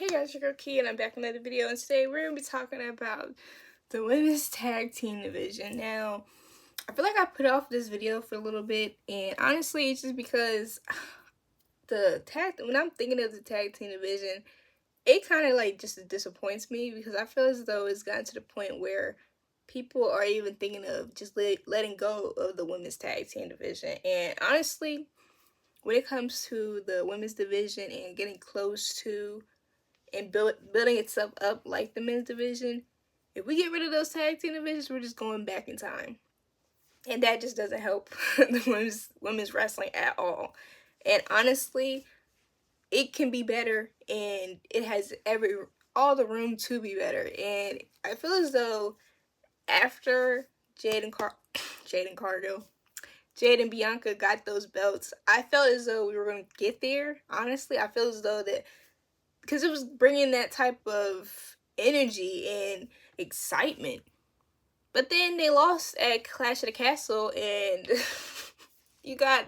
Hey guys, your girl Key, and I'm back with another video, and today we're going to be talking about the women's tag team division. Now, I feel like I put off this video for a little bit, and honestly, it's just because when I'm thinking of the tag team division, it kind of like just disappoints me because I feel as though it's gotten to the point where people are even thinking of just letting go of the women's tag team division. And honestly, when it comes to the women's division and getting close to and building itself up like the men's division, if we get rid of those tag team divisions, we're just going back in time, and that just doesn't help the women's wrestling at all. And honestly, it can be better, and it has all the room to be better. And I feel as though after Jade and Bianca got those belts, I felt as though we were going to get there. Honestly, I feel as though that because it was bringing that type of energy and excitement. But then they lost at Clash of the Castle, and you got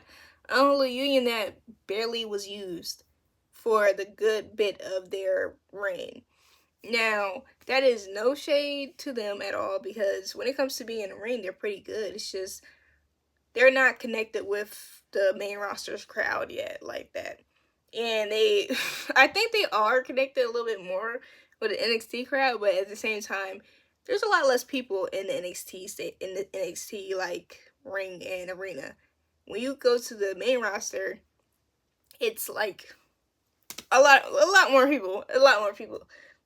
unholy union that barely was used for the good bit of their reign. Now, that is no shade to them at all, because when it comes to being in the ring, they're pretty good. It's just they're not connected with the main roster's crowd yet like that. And I think they are connected a little bit more with the NXT crowd, but at the same time, there's a lot less people in the NXT like ring and arena. When you go to the main roster, it's like a lot more people.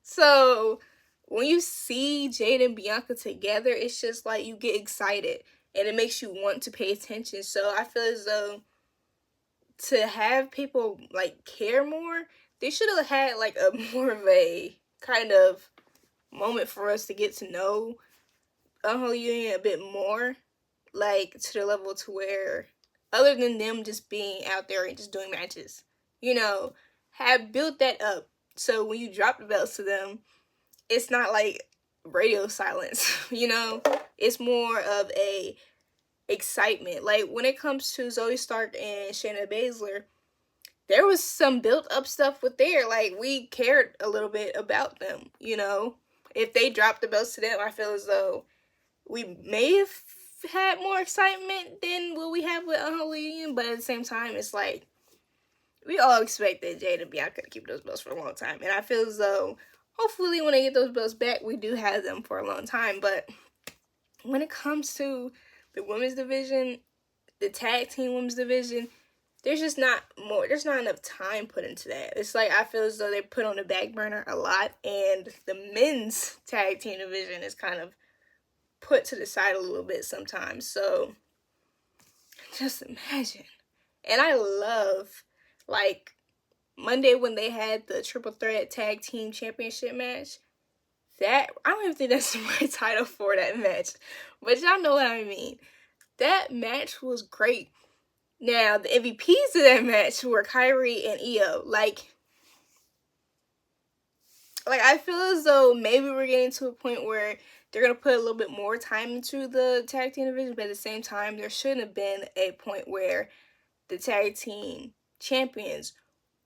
So when you see Jade and Bianca together, it's just like you get excited and it makes you want to pay attention. So I feel as though to have people like care more, they should have had like a more of a kind of moment for us to get to know Unholy Union a bit more, like to the level to where, other than them just being out there and just doing matches, have built that up. So when you drop the belts to them, it's not like radio silence, it's more of a excitement. Like when it comes to Zoe Stark and Shayna Baszler, there was some built up stuff with there. Like we cared a little bit about them, If they dropped the belts to them, I feel as though we may have had more excitement than what we have with Unholy Union. But at the same time, it's like we all expected Jade and Bianca to keep those belts for a long time. And I feel as though hopefully when they get those belts back, we do have them for a long time. But when it comes to the women's division, the tag team women's division, there's not enough time put into that. It's like I feel as though they put on the back burner a lot, and the men's tag team division is kind of put to the side a little bit sometimes. So just imagine. And I love, like, Monday when they had the triple threat tag team championship match. That, I don't even think that's the right title for that match, but y'all know what I mean. That match was great. Now, the MVPs of that match were Kyrie and Io. Like I feel as though maybe we're getting to a point where they're going to put a little bit more time into the tag team division, but at the same time, there shouldn't have been a point where the tag team champions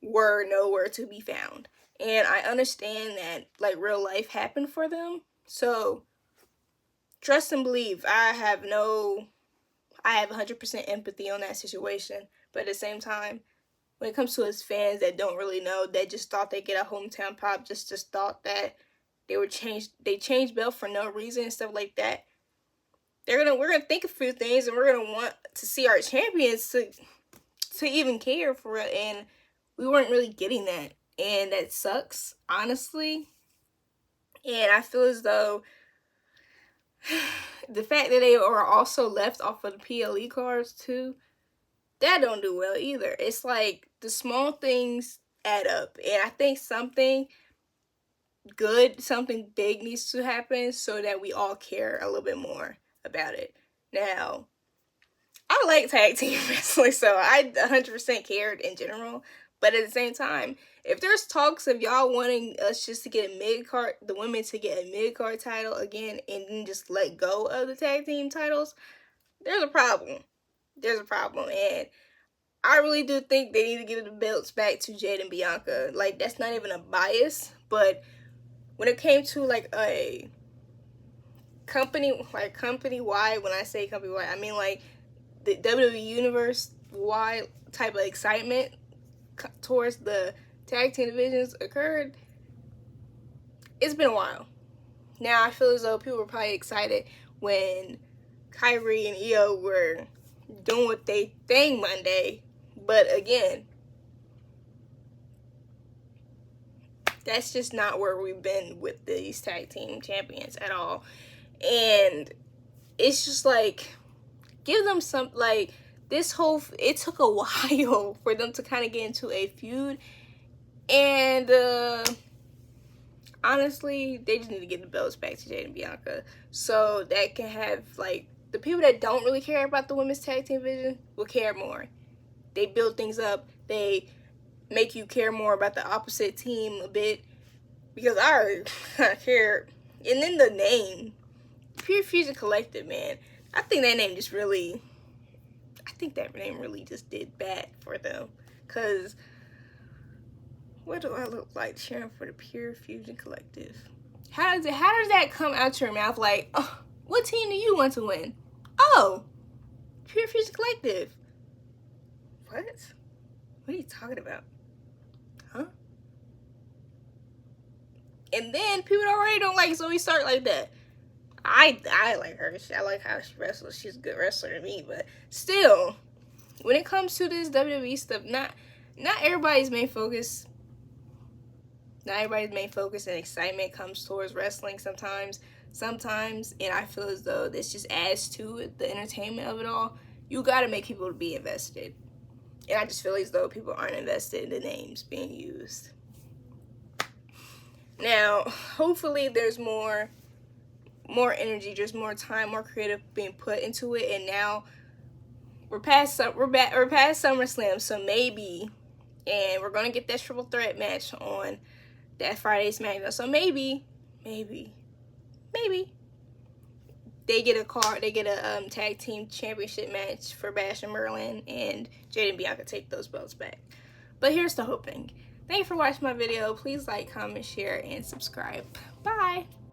were nowhere to be found. And I understand that, like, real life happened for them. So, trust and believe, I have 100% empathy on that situation. But at the same time, when it comes to us fans that don't really know, that just thought they get a hometown pop, just thought that they changed belt for no reason and stuff like that. We're gonna think a few things, and we're gonna want to see our champions to even care for it, and we weren't really getting that, and that sucks, honestly. And I feel as though the fact that they are also left off of the PLE cards too, that don't do well either. It's like the small things add up, and I think something big needs to happen so that we all care a little bit more about it. Now, I like tag team wrestling, so I 100% cared in general. But at the same time, if there's talks of y'all wanting us just to get a mid-card, the women to get a mid-card title again, and then just let go of the tag team titles, there's a problem. And I really do think they need to give the belts back to Jade and Bianca. Like, that's not even a bias, but when it came to like a company-wide, when I say company-wide, I mean like the WWE Universe wide type of excitement towards the tag team divisions occurred. It's been a while. Now I feel as though people were probably excited when Kyrie and Io were doing what they thing Monday, but again, that's just not where we've been with these tag team champions at all. And it's just like, give them some, like, it took a while for them to kind of get into a feud, and honestly, they just need to get the belts back to Jade and Bianca so that can have, like, the people that don't really care about the women's tag team division will care more. They build things up. They make you care more about the opposite team a bit, because I already care. And then the name, Pure Fusion Collective, man, I think that name really just did bad for them. Because what do I look like cheering for the Pure Fusion Collective? How does that come out your mouth? Like, oh, what team do you want to win? Oh, Pure Fusion Collective. What? What are you talking about? Huh? And then people already don't like it, so we start like that. I like her. I like how she wrestles. She's a good wrestler to me, but still, when it comes to this WWE stuff, not everybody's main focus. Not everybody's main focus and excitement comes towards wrestling sometimes, and I feel as though this just adds to it, the entertainment of it all. You gotta make people be invested. And I just feel as though people aren't invested in the names being used. Now, hopefully there's more energy, just more time, more creative being put into it, and now we're past SummerSlam, so maybe, and we're gonna get that triple threat match on that Friday's SmackDown. So maybe they get a tag team championship match for Bash and Merlin, and Jade and Bianca take those belts back. But here's the hoping. Thank you for watching my video. Please like, comment, share, and subscribe. Bye.